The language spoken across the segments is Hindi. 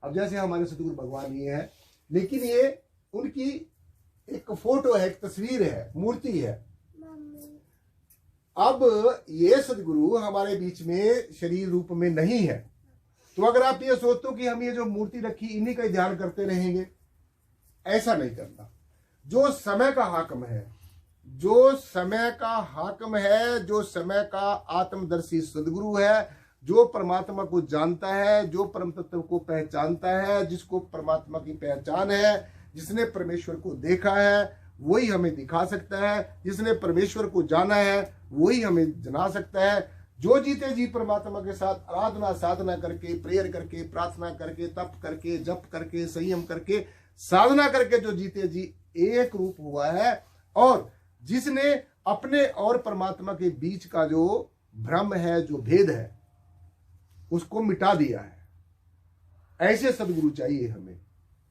अब जैसे हमारे सतगुरु भगवान ये है, लेकिन ये उनकी एक फोटो है, एक तस्वीर है, मूर्ति है। अब ये सदगुरु हमारे बीच में शरीर रूप में नहीं है, तो अगर आप ये सोचते हो कि हम ये जो मूर्ति रखी इन्हीं का ध्यान करते रहेंगे, ऐसा नहीं करना। जो समय का हाकम है, जो समय का हाकम है, जो समय का आत्मदर्शी सदगुरु है, जो परमात्मा को जानता है, जो परम तत्व को पहचानता है, जिसको परमात्मा की पहचान है, जिसने परमेश्वर को देखा है वही हमें दिखा सकता है, जिसने परमेश्वर को जाना है वही हमें जना सकता है। जो जीते जी परमात्मा के साथ आराधना साधना करके, प्रेयर करके, प्रार्थना करके, तप करके, जप करके, संयम करके, साधना करके जो जीते जी एक रूप हुआ है, और जिसने अपने और परमात्मा के बीच का जो भ्रम है, जो भेद है, उसको मिटा दिया है, ऐसे सदगुरु चाहिए हमें।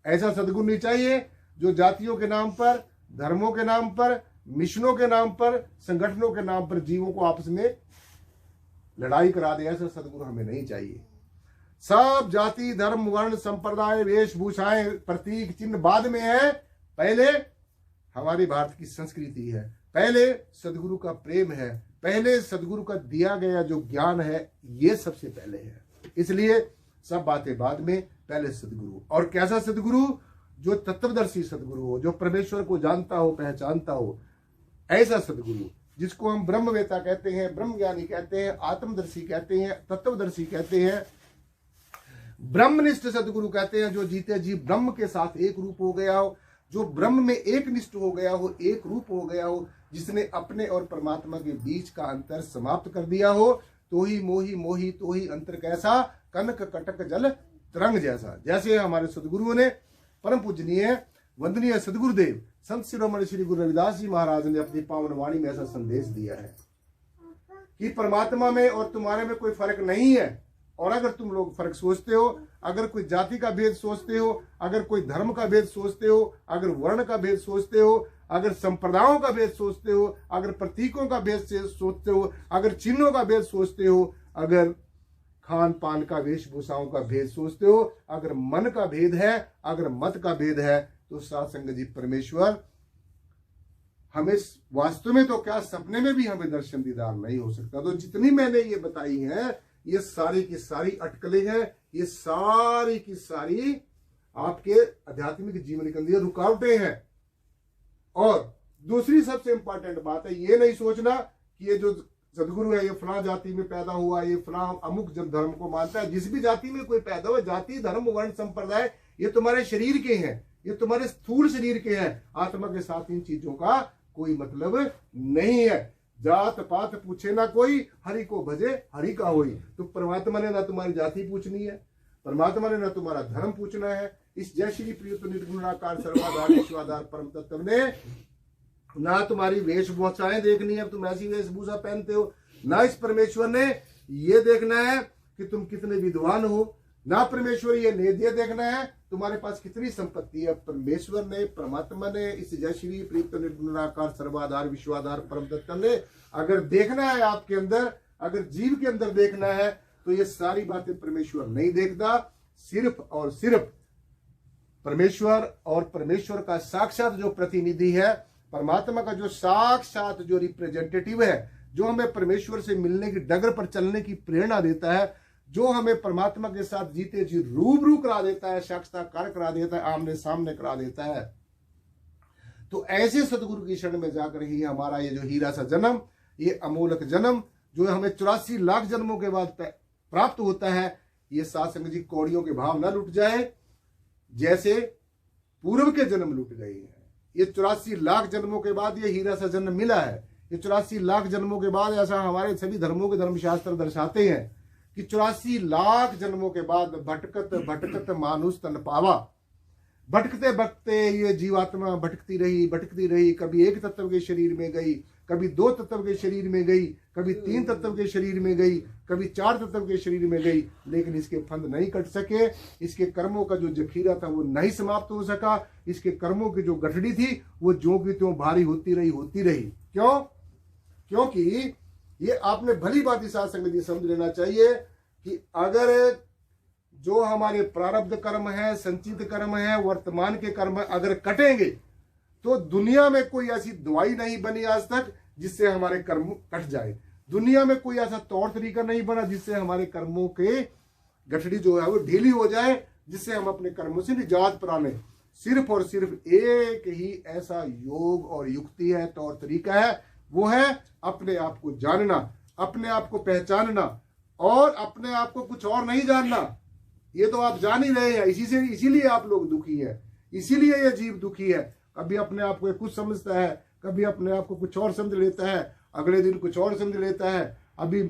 ऐसा सदगुरु नहीं चाहिए जो जातियों के नाम पर, धर्मों के नाम पर, मिशनों के नाम पर, संगठनों के नाम पर जीवों को आपस में लड़ाई करा दे। ऐसा सदगुरु हमें नहीं चाहिए। सब जाति, धर्म, वर्ण, संप्रदाय, वेशभूषाएं, प्रतीक, चिन्ह बाद में है, पहले हमारी भारत की संस्कृति है, पहले सदगुरु का प्रेम है, पहले सदगुरु का दिया गया जो ज्ञान है, ये सबसे पहले है। इसलिए सब बातें बाद में, पहले सदगुरु। और कैसा सदगुरु? जो तत्वदर्शी सदगुरु हो, जो परमेश्वर को जानता हो, पहचानता हो, ऐसा सदगुरु जिसको हम ब्रह्मवेता कहते हैं, ब्रह्म ज्ञानी कहते हैं, आत्मदर्शी कहते हैं, तत्वदर्शी कहते हैं, ब्रह्मनिष्ठ सदगुरु कहते हैं। जो जीते जी ब्रह्म के साथ एक रूप हो गया हो, जो ब्रह्म में एक निष्ठ हो गया हो, एक रूप हो गया हो, जिसने अपने और परमात्मा के बीच का अंतर समाप्त कर दिया हो। तो ही मोही मोही तो ही अंतर कैसा, कनक कटक जल तरंग जैसा। जैसे हमारे सदगुरुओं ने, परम पूजनीय वंदनीय सदगुरुदेव संत शिरोमणि श्री गुरु रविदास जी महाराज ने अपनी पावन वाणी में ऐसा संदेश दिया है कि परमात्मा में और तुम्हारे में कोई फर्क नहीं है। और अगर तुम लोग फर्क सोचते हो, अगर कोई जाति का भेद सोचते हो, अगर कोई धर्म का भेद सोचते हो, अगर वर्ण का भेद सोचते हो, अगर संप्रदायों का भेद सोचते हो, अगर प्रतीकों का भेद सोचते हो, अगर चिन्हों का भेद सोचते हो, अगर खान पान का, वेशभूषाओं का भेद सोचते हो, अगर मन का भेद है, अगर मत का भेद है, तो साथ संगत जी परमेश्वर हमें वास्तव में तो क्या, सपने में भी हमें दर्शन दीदार नहीं हो सकता। तो जितनी मैंने ये बताई हैं, ये सारी की सारी अटकलें हैं, ये सारी की सारी आपके आध्यात्मिक जीवन के लिए रुकावटें हैं। और दूसरी सबसे इंपॉर्टेंट बात है, ये नहीं सोचना कि ये जो सदगुरु है ये फला जाति में पैदा हुआ, ये फला अमुक जब धर्म को मानता है। जिस भी जाति में कोई पैदा हुआ, जाति, धर्म, वर्ण, संप्रदाय, ये तुम्हारे शरीर के हैं, ये तुम्हारे स्थूल शरीर के हैं। आत्मा के साथ इन चीजों का कोई मतलब नहीं है। जात पात पूछे ना कोई, हरि को भजे हरि का होई। तो परमात्मा ने ना तुम्हारी जाति पूछनी है, परमात्मा ने ना तुम्हारा धर्म पूछना है। इस जय श्री प्रिय निर्गुणाकार सर्वाधार विश्वाधार परम तत्व ने ना तुम्हारी वेशभूषाएं देखनी है, तुम ऐसी वेशभूषा पहनते हो, ना इस परमेश्वर ने ये देखना है कि तुम कितने विद्वान हो, ना परमेश्वर ये नेद्य देखना है तुम्हारे पास कितनी संपत्ति है। परमेश्वर ने, परमात्मा ने, इस जय श्री प्रीत निर्गुणाकार सर्वाधार विश्वाधार परम तत्व ने अगर देखना है आपके अंदर, अगर जीव के अंदर देखना है, तो ये सारी बातें परमेश्वर नहीं देखता। सिर्फ और सिर्फ परमेश्वर और परमेश्वर का साक्षात जो प्रतिनिधि है, परमात्मा का जो साक्षात जो रिप्रेजेंटेटिव है, जो हमें परमेश्वर से मिलने की डगर पर चलने की प्रेरणा देता है, जो हमें परमात्मा के साथ जीते जी रूबरू करा देता है, साक्षात्कार करा देता है, आमने सामने करा देता है। तो ऐसे सदगुरु की शरण में जाकर ही हमारा ये जो हीरा सा जन्म, ये अमोलक जन्म जो हमें 84 लाख जन्मों के बाद प्राप्त होता है, ये साथ संगत जी कौड़ियों के भाव न लुट जाए जैसे पूर्व के जन्म लुट गए हैं। ये 84 लाख जन्मों के बाद ये हीरा सा जन्म मिला है। ये 84 लाख जन्मों के बाद, ऐसा हमारे सभी धर्मों के धर्मशास्त्र दर्शाते हैं कि 84 लाख जन्मों के बाद भटकत भटकत मानुष तन पावा। भटकते भटकते ये जीवात्मा भटकती रही, कभी एक तत्व के शरीर में गई, कभी 2 तत्व के शरीर में गई, कभी 3 तत्व के शरीर में गई, कभी 4 तत्व के शरीर में गई, लेकिन इसके फंद नहीं कट सके। इसके कर्मों का जो जखीरा था वो नहीं समाप्त हो सका। इसके कर्मों की जो गठड़ी थी वो ज्यों की त्यों भारी होती रही। क्यों? क्योंकि ये आपने भली बात साथ संगत जी समझ लेना चाहिए कि अगर जो हमारे प्रारब्ध कर्म है, संचित कर्म है, वर्तमान के कर्म अगर कटेंगे तो दुनिया में कोई ऐसी दवाई नहीं बनी आज तक जिससे हमारे कर्म कट जाए। दुनिया में कोई ऐसा तौर तरीका नहीं बना जिससे हमारे कर्मों के गठड़ी जो है वो ढीली हो जाए, जिससे हम अपने कर्मों से निजात पाने। सिर्फ और सिर्फ एक ही ऐसा योग और युक्ति है, तौर तरीका है, वो है अपने आप को जानना, अपने आप को पहचानना और अपने आप को कुछ और नहीं जानना। ये तो आप जान ही रहे हैं, इसीलिए आप लोग दुखी है, इसीलिए ये जीव दुखी है। कभी अपने आप को कुछ समझता है, कभी अपने आप को कुछ और समझ लेता है, अगले दिन कुछ और समझ लेता है, अभी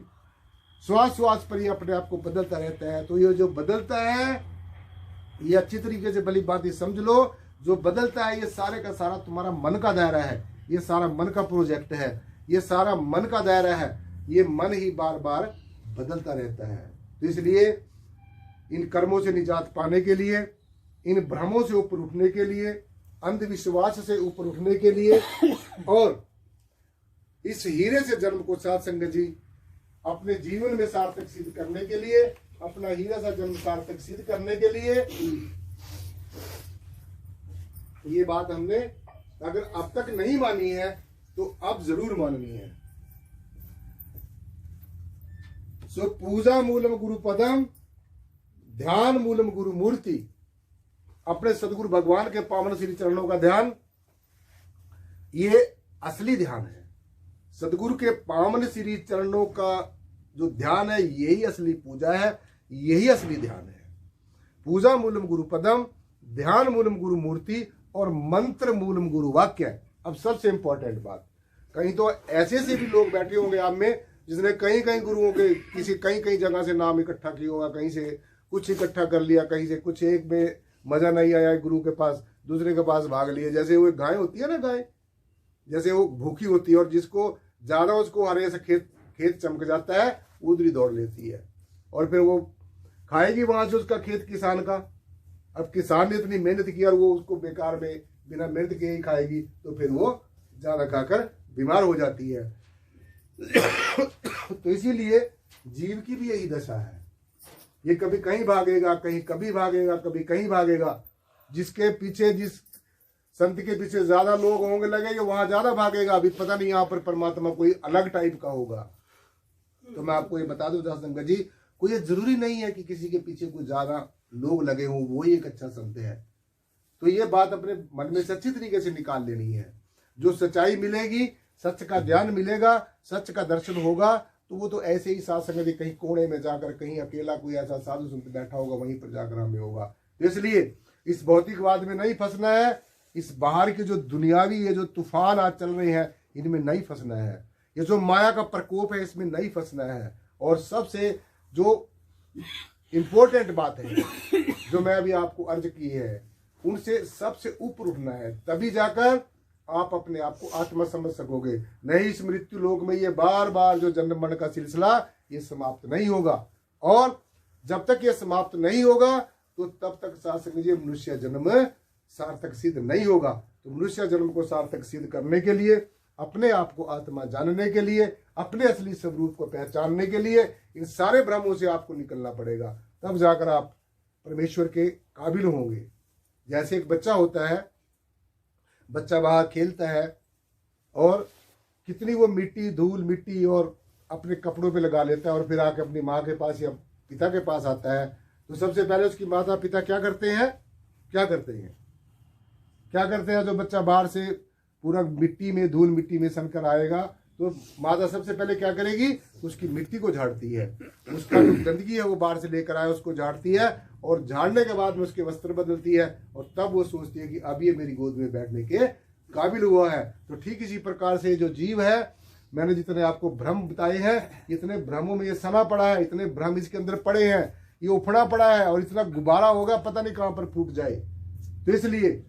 श्वास पर ही अपने आप को बदलता रहता है। तो ये जो बदलता है, ये अच्छी तरीके से भली बात समझ लो, जो बदलता है ये सारे का सारा तुम्हारा मन का दायरा है, ये सारा मन का प्रोजेक्ट है, ये सारा मन का दायरा है। ये मन ही बार बार बदलता रहता है। तो इसलिए इन कर्मों से निजात पाने के लिए, इन भ्रमों से ऊपर उठने के लिए, अंधविश्वास से ऊपर उठने के लिए और इस हीरे से जन्म को साध संगत जी अपने जीवन में सार्थक सिद्ध करने के लिए, अपना हीरा सा जन्म सार्थक सिद्ध करने के लिए, ये बात हमने अगर अब तक नहीं मानी है तो अब जरूर माननी है। सो पूजा मूलम गुरु पदम, ध्यान मूलम गुरु मूर्ति। अपने सदगुरु भगवान के पावन श्री चरणों का ध्यान, ये असली ध्यान है। सदगुरु के पावन श्री चरणों का जो ध्यान है, यही असली पूजा है, यही असली ध्यान है। पूजा मूलम गुरु पदम, ध्यान मूलम गुरु मूर्ति और मंत्र मूलम गुरु वाक्य। अब सबसे इंपॉर्टेंट बात, कहीं तो ऐसे से भी लोग बैठे होंगे आप में जिसने कहीं कहीं गुरुओं के कहीं जगह से नाम इकट्ठा किया होगा, कहीं से कुछ इकट्ठा कर लिया, कहीं से कुछ, एक में मजा नहीं आया गुरु के पास, दूसरे के पास भाग लिए। जैसे वो गाय होती है ना, गाय जैसे वो भूखी होती है और जिसको ज्यादा उसको हरे से खेत चमक जाता है, उधर ही दौड़ लेती है और फिर वो खाएगी वहां से उसका खेत किसान का। अब किसान ने इतनी मेहनत की और वो उसको बेकार में बिना मेहनत के ही खाएगी, तो फिर वो ज्यादा खाकर बीमार हो जाती है। तो इसीलिए जीव की भी यही दशा है, ये कभी कहीं भागेगा, कहीं कभी भागेगा, कभी कहीं भागेगा। जिसके पीछे, जिस संत के पीछे ज्यादा लोग होंगे लगेंगे, वहां ज्यादा भागेगा। अभी पता नहीं यहाँ पर परमात्मा कोई अलग टाइप का होगा। तो मैं आपको ये बता दूं साध संगत जी, कोई ये जरूरी नहीं है कि किसी के पीछे कोई ज्यादा लोग लगे हों वो ही एक अच्छा संत है। तो ये बात अपने मन में अच्छी तरीके से निकाल लेनी है। जो सच्चाई मिलेगी, सच का ज्ञान मिलेगा, सच का दर्शन होगा, तो वो तो ऐसे ही साध संगत कहीं कोने में जाकर, कहीं अकेला कोई ऐसा साधु संत बैठा होगा, वहीं पर जाकर हमें होगा। तो इसलिए इस भौतिकवाद में नहीं फंसना है, इस बाहर के जो दुनियावी ये जो तूफान आज चल रहे हैं, इनमें नहीं फंसना है। ये जो माया का प्रकोप है, इसमें नहीं फंसना है। और सबसे जो इम्पोर्टेंट बात है जो मैं अभी आपको अर्ज की है, उनसे सबसे ऊपर उठना है, तभी जाकर आप अपने आप को आत्मा समझ सकोगे। नहीं, इस मृत्यु लोक में ये बार बार जो जन्म मरण का सिलसिला ये समाप्त नहीं होगा। और जब तक ये समाप्त नहीं होगा तो तब तक शास्त्र में मनुष्य जन्म सार्थक सिद्ध नहीं होगा। तो मनुष्य जन्म को सार्थक सिद्ध करने के लिए, अपने आप को आत्मा जानने के लिए, अपने असली स्वरूप को पहचानने के लिए इन सारे भ्रमों से आपको निकलना पड़ेगा। तब जाकर आप परमेश्वर के काबिल होंगे। जैसे एक बच्चा होता है, बच्चा बाहर खेलता है और कितनी वो मिट्टी, धूल मिट्टी और अपने कपड़ों पे लगा लेता है और फिर आके अपनी माँ के पास या पिता के पास आता है। तो सबसे पहले उसकी माता पिता क्या करते हैं? जो बच्चा बाहर से पूरा मिट्टी में, धूल मिट्टी में सनकर आएगा, तो माता सबसे पहले क्या करेगी? उसकी मिट्टी को झाड़ती है, उसका जो गंदगी है वो बाहर से लेकर आए उसको झाड़ती है और झाड़ने के बाद में उसके वस्त्र बदलती है और तब वो सोचती है कि अब ये मेरी गोद में बैठने के काबिल हुआ है। तो ठीक इसी प्रकार से जो जीव है, मैंने जितने आपको भ्रम बताए हैं, इतने भ्रमों में ये सना पड़ा है, इतने भ्रम इसके अंदर पड़े हैं, ये उफड़ा पड़ा है और इतना गुब्बारा होगा पता नहीं कहां पर फूट जाए। तो इसलिए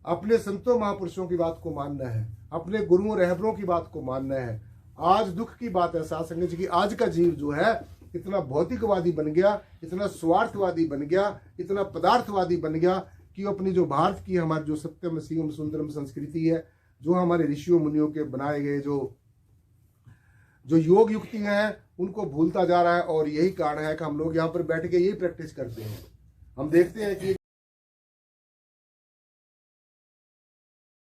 अपने संतों महापुरुषों की बात को मानना है, अपने गुरुओं रहबरों की बात को मानना है। आज दुख की बात है साथ संगत जी की, आज का जीव जो है इतना भौतिकवादी बन गया, इतना स्वार्थवादी बन गया, इतना पदार्थवादी बन गया कि अपनी जो भारत की हमारी जो सत्यम शिवम सुंदरम संस्कृति है, जो हमारे ऋषियों मुनियों के बनाए गए जो जो योग युक्तियां हैं उनको भूलता जा रहा है। और यही कारण है कि हम लोग यहाँ पर बैठ के यही प्रैक्टिस करते हैं। हम देखते हैं कि